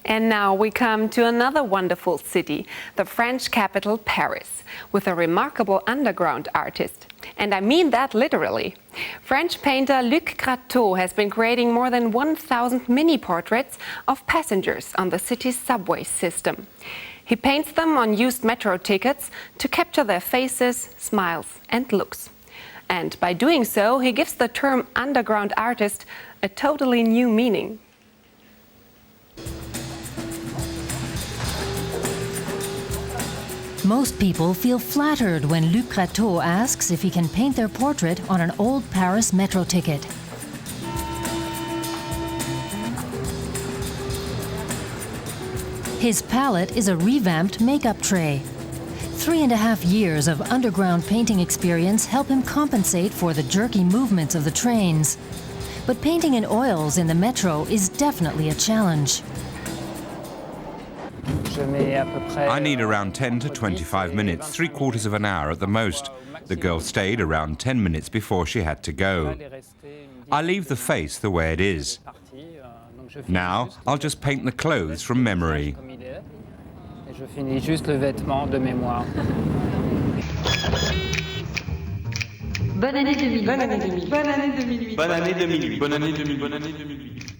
And now we come to another wonderful city, the French capital, Paris, with a remarkable underground artist. And I mean that literally. French painter Luc Grateau has been creating more than 1,000 mini-portraits of passengers on the city's subway system. He paints them on used metro tickets to capture their faces, smiles and looks. And by doing so, he gives the term underground artist a totally new meaning. Most people feel flattered when Luc Grateau asks if he can paint their portrait on an old Paris metro ticket. His palette is a revamped makeup tray. 3.5 years of underground painting experience help him compensate for the jerky movements of the trains. But painting in oils in the metro is definitely a challenge. I need around 10 to 25 minutes, 3/4 of an hour at the most. The girl stayed around 10 minutes before she had to go. I leave the face the way it is. Now I'll just paint the clothes from memory. Bonne année 2000. Bonne année 2000. Bonne année 2008. Bonne année 2008. Bonne année 2000. Bonne année 2008.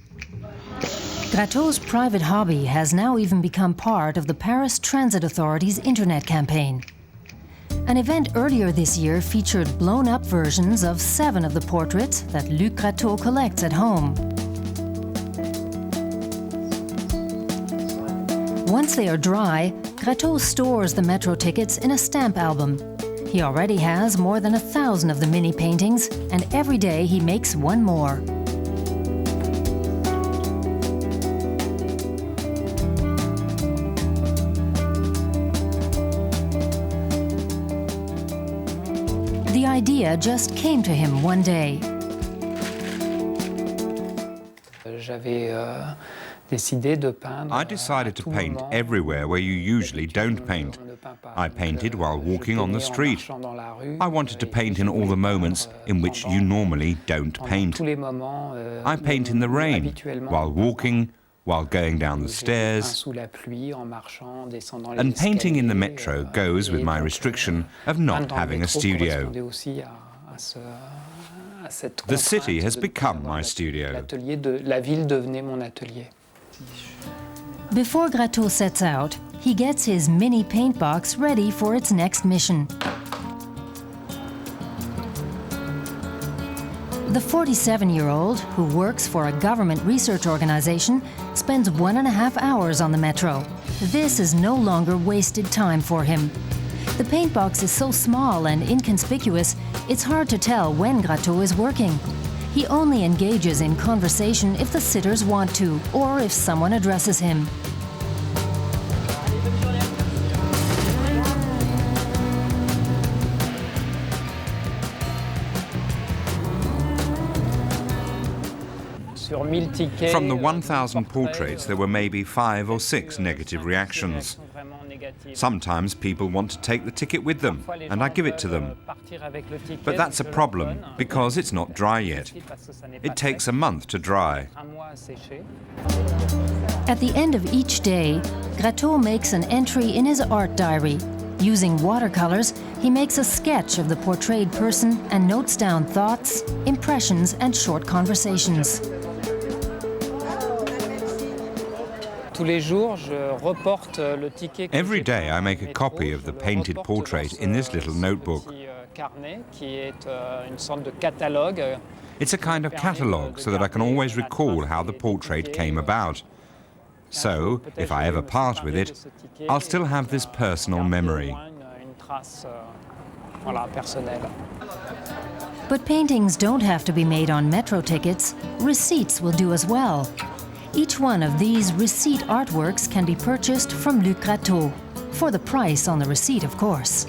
Grateau's private hobby has now even become part of the Paris Transit Authority's internet campaign. An event earlier this year featured blown-up versions of 7 of the portraits that Luc Grateau collects at home. Once they are dry, Grateau stores the metro tickets in a stamp album. He already has more than 1,000 of the mini paintings, and every day he makes one more. The idea just came to him one day. I decided to paint everywhere where you usually don't paint. I painted while walking on the street. I wanted to paint in all the moments in which you normally don't paint. I paint in the rain, while walking, while going down the stairs. And painting in the metro goes with my restriction of not having a studio. The city has become my studio. Before Grateau sets out, he gets his mini paint box ready for its next mission. The 47-year-old, who works for a government research organization, spends 1.5 hours on the metro. This is no longer wasted time for him. The paint box is so small and inconspicuous, it's hard to tell when Grateau is working. He only engages in conversation if the sitters want to, or if someone addresses him. From the 1,000 portraits, there were maybe 5 or 6 negative reactions. Sometimes people want to take the ticket with them, and I give it to them. But that's a problem, because it's not dry yet. It takes a month to dry. At the end of each day, Grateau makes an entry in his art diary. Using watercolors, he makes a sketch of the portrayed person and notes down thoughts, impressions, and short conversations. Every day I make a copy of the painted portrait in this little notebook. It's a kind of catalogue so that I can always recall how the portrait came about. So, if I ever part with it, I'll still have this personal memory. But paintings don't have to be made on metro tickets. Receipts will do as well. Each one of these receipt artworks can be purchased from Luc Grateau, for the price on the receipt, of course.